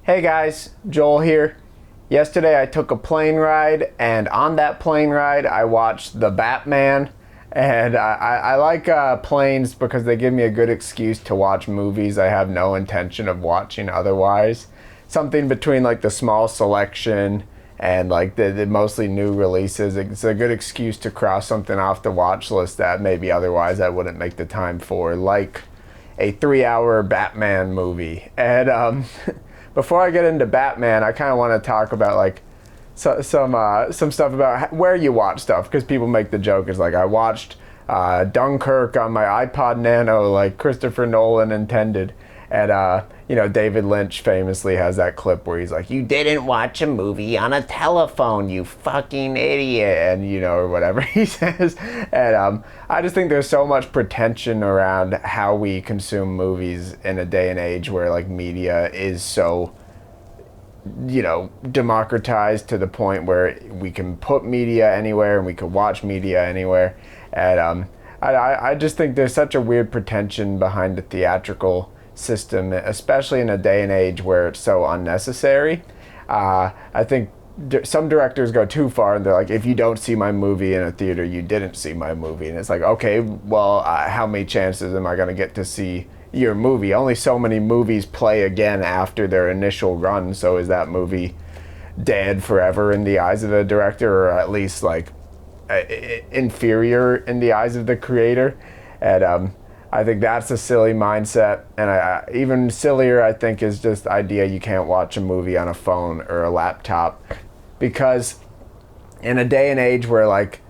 Hey guys, Joel here. Yesterday I took a plane ride, and on that plane ride I watched The Batman. And I like planes because they give me a good excuse to watch movies I have no intention of watching otherwise. Something between like the small selection and like the mostly new releases. It's a good excuse to cross something off the watch list that maybe otherwise I wouldn't make the time for, like a 3-hour Batman movie. And before I get into Batman, I kind of want to talk about like some stuff about where you watch stuff, because people make the joke is like I watched Dunkirk on my iPod Nano like Christopher Nolan intended. And David Lynch famously has that clip where he's like, "You didn't watch a movie on a telephone, you fucking idiot," and or whatever he says. And I just think there's so much pretension around how we consume movies in a day and age where like media is so democratized to the point where we can put media anywhere and we can watch media anywhere. And I just think there's such a weird pretension behind the theatrical system, especially in a day and age where it's so unnecessary. I think some directors go too far and they're like, if you don't see my movie in a theater, you didn't see my movie. And it's like, okay, well, how many chances am I going to get to see your movie? Only so many movies play again after their initial run, so is that movie dead forever in the eyes of the director, or at least like inferior in the eyes of the creator? And I think that's a silly mindset, and even sillier I think is just the idea you can't watch a movie on a phone or a laptop, because in a day and age where like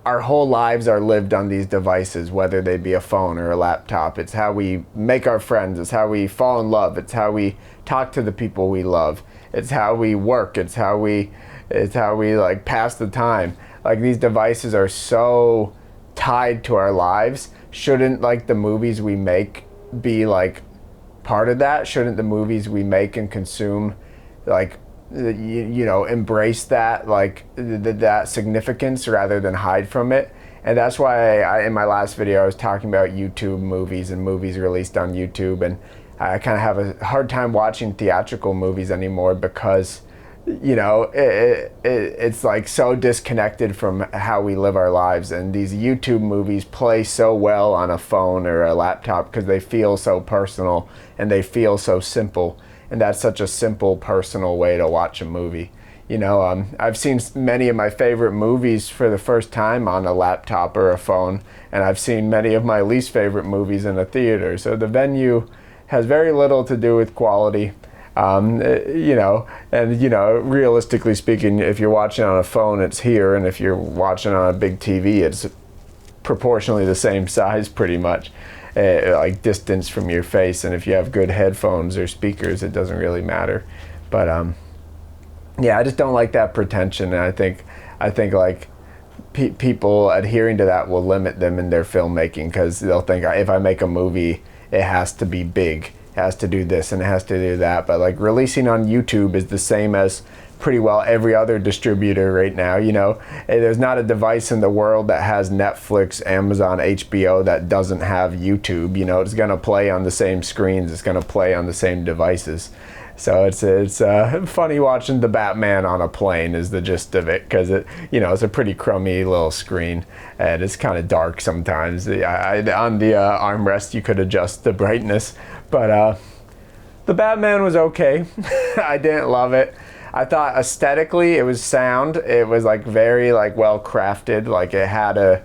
our whole lives are lived on these devices, whether they be a phone or a laptop. It's how we make our friends. It's how we fall in love. It's how we talk to the people we love. It's how we work. It's how we like pass the time. Like these devices are so tied to our lives. Shouldn't like the movies we make be like part of that? Shouldn't the movies we make and consume like embrace that, like that significance rather than hide from it? And that's why in my last video I was talking about YouTube movies and movies released on YouTube, and I kind of have a hard time watching theatrical movies anymore because it's like so disconnected from how we live our lives. And these YouTube movies play so well on a phone or a laptop because they feel so personal and they feel so simple. And that's such a simple, personal way to watch a movie. I've seen many of my favorite movies for the first time on a laptop or a phone, and I've seen many of my least favorite movies in a theater. So the venue has very little to do with quality. Realistically speaking, if you're watching on a phone, it's here, and if you're watching on a big TV, it's proportionally the same size pretty much. Like distance from your face, and if you have good headphones or speakers, it doesn't really matter. But I just don't like that pretension, and I think like people adhering to that will limit them in their filmmaking, because they'll think if I make a movie, it has to be big, it has to do this and it has to do that. But like releasing on YouTube is the same as pretty well every other distributor right now. There's not a device in the world that has Netflix, Amazon, HBO that doesn't have YouTube. It's going to play on the same screens, it's going to play on the same devices. So it's funny watching The Batman on a plane is the gist of it, because it's a pretty crummy little screen and it's kind of dark sometimes. On the armrest you could adjust the brightness, but The Batman was okay. I didn't love it. I thought aesthetically it was sound. It was like very like well crafted. Like it had a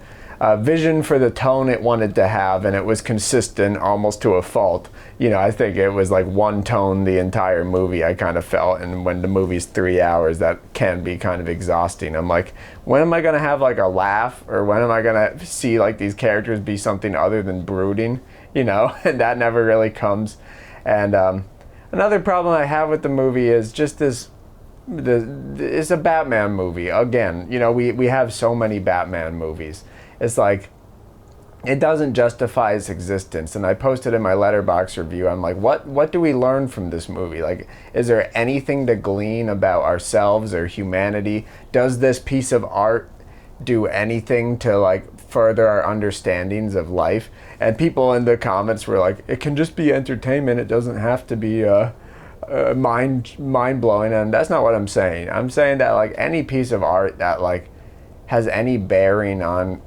vision for the tone it wanted to have, and it was consistent almost to a fault. I think it was like one tone the entire movie, I kind of felt. And when the movie's 3 hours, that can be kind of exhausting. I'm like, when am I gonna have like a laugh, or when am I gonna see like these characters be something other than brooding? And that never really comes. And another problem I have with the movie is just this. It's a Batman movie again. We have so many Batman movies. It's like it doesn't justify its existence. And I posted in my Letterboxd review, I'm like, what do we learn from this movie? Like, is there anything to glean about ourselves or humanity? Does this piece of art do anything to like further our understandings of life? And people in the comments were like, it can just be entertainment, it doesn't have to be mind blowing, and that's not what I'm saying. I'm saying that like any piece of art that like has any bearing on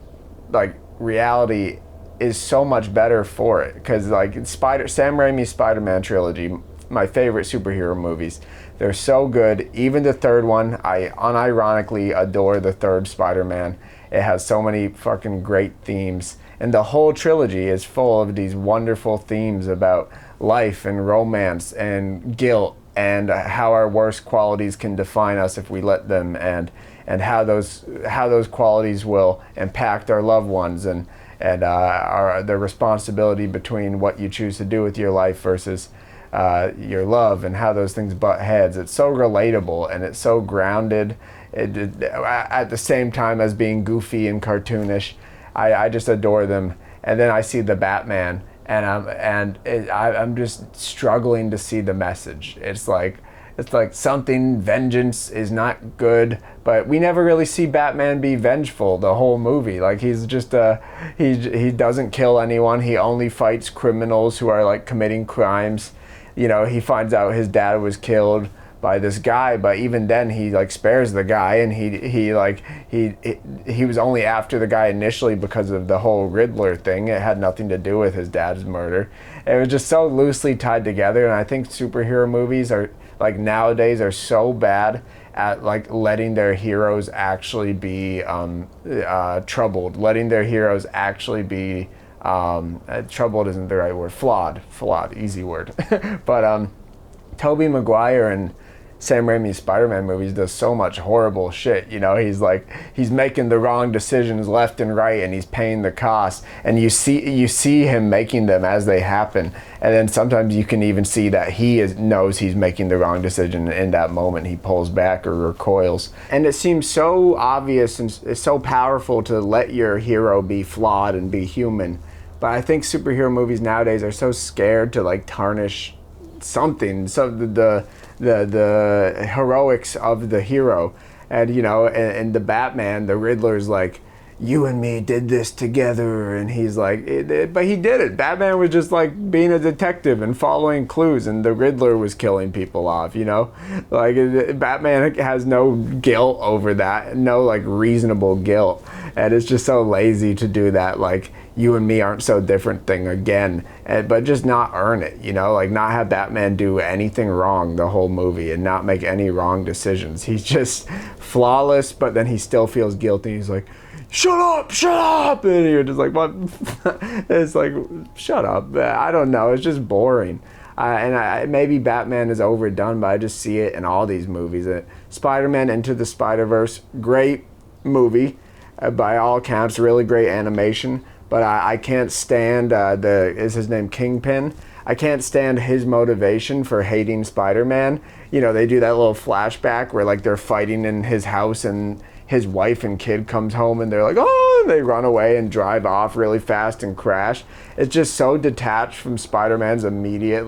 like reality is so much better for it, because like Sam Raimi's Spider-Man trilogy, my favorite superhero movies, they're so good. Even the third one, I unironically adore the third Spider-Man. It has so many fucking great themes, and the whole trilogy is full of these wonderful themes about life and romance and guilt and how our worst qualities can define us if we let them, and how those qualities will impact our loved ones, and the responsibility between what you choose to do with your life versus your love, and how those things butt heads. It's so relatable and it's so grounded, at the same time as being goofy and cartoonish. I just adore them. And then I see the Batman, and I'm just struggling to see the message. It's like something, vengeance is not good, but we never really see Batman be vengeful the whole movie. Like he's just he doesn't kill anyone. He only fights criminals who are like committing crimes. You know, he finds out his dad was killed by this guy, but even then he like spares the guy, and he was only after the guy initially because of the whole Riddler thing. It had nothing to do with his dad's murder. It was just so loosely tied together, and I think superhero movies are like nowadays are so bad at like letting their heroes actually be troubled, letting their heroes actually be troubled isn't the right word, flawed, easy word. But Tobey Maguire and Sam Raimi's Spider-Man movies does so much horrible shit. You know, he's making the wrong decisions left and right, and he's paying the cost. And you see him making them as they happen. And then sometimes you can even see that he knows he's making the wrong decision, and in that moment he pulls back or recoils. And it seems so obvious and it's so powerful to let your hero be flawed and be human. But I think superhero movies nowadays are so scared to like tarnish something, so the heroics of the hero. And you know, and the Batman, the Riddler's like, you and me did this together, and he's like, but he did it. Batman was just like being a detective and following clues, and the Riddler was killing people off, you know? Like, Batman has no guilt over that, no like reasonable guilt, and it's just so lazy to do that, like, you and me aren't so different thing again, but just not earn it, you know? Like, not have Batman do anything wrong the whole movie and not make any wrong decisions. He's just flawless, but then he still feels guilty. He's like, shut up, and you're just like, what? It's like, shut up. I don't know, it's just boring. Maybe Batman is overdone, but I just see it in all these movies. Spider-Man Into the Spider-Verse, great movie, by all accounts, really great animation, but I can't stand, is his name Kingpin? I can't stand his motivation for hating Spider-Man. You know, they do that little flashback where like they're fighting in his house, and his wife and kid comes home, and they're like, oh, and they run away and drive off really fast and crash. It's just so detached from Spider-Man's immediate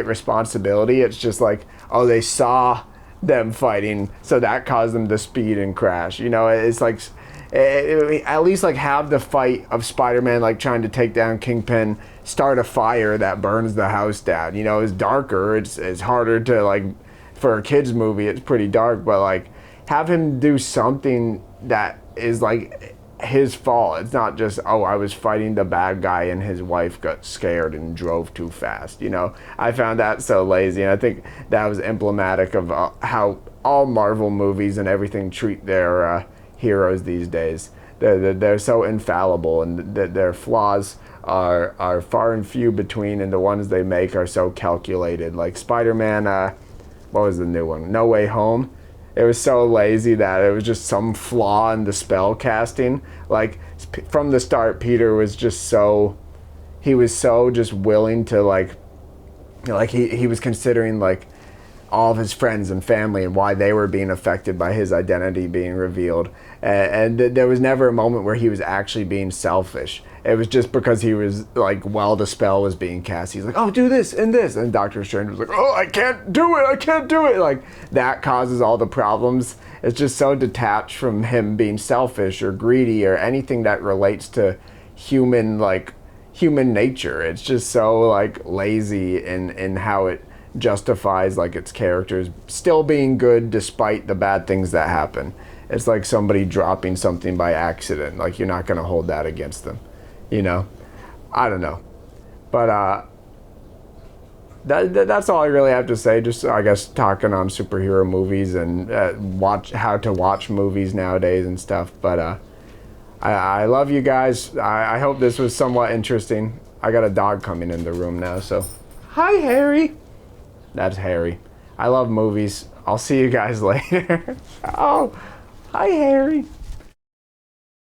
responsibility. It's just like, oh, they saw them fighting, so that caused them to speed and crash. You know, it's like, at least like have the fight of Spider-Man like trying to take down Kingpin start a fire that burns the house down. You know, it's darker, it's harder to like, for a kid's movie it's pretty dark, but like have him do something that is like his fault. It's not just, oh, I was fighting the bad guy and his wife got scared and drove too fast. You know, I found that so lazy, and I think that was emblematic of how all Marvel movies and everything treat their heroes these days. They're so infallible, and their flaws are far and few between, and the ones they make are so calculated. Like Spider-Man, what was the new one? No Way Home. It was so lazy that it was just some flaw in the spell casting. Like, from the start, Peter was just so, he was so just willing to like he was considering like all of his friends and family and why they were being affected by his identity being revealed. And there was never a moment where he was actually being selfish. It was just because he was like, while the spell was being cast, he's like, oh, do this and this. And Doctor Strange was like, oh, I can't do it. Like, that causes all the problems. It's just so detached from him being selfish or greedy or anything that relates to human nature. It's just so like lazy in how it justifies like its characters still being good despite the bad things that happen. It's like somebody dropping something by accident. Like, you're not going to hold that against them, you know? I don't know. But that's all I really have to say. Just, I guess, talking on superhero movies and how to watch movies nowadays and stuff. But I love you guys. I hope this was somewhat interesting. I got a dog coming in the room now, so. Hi, Harry. That's Harry. I love movies. I'll see you guys later. Oh, hi, Harry.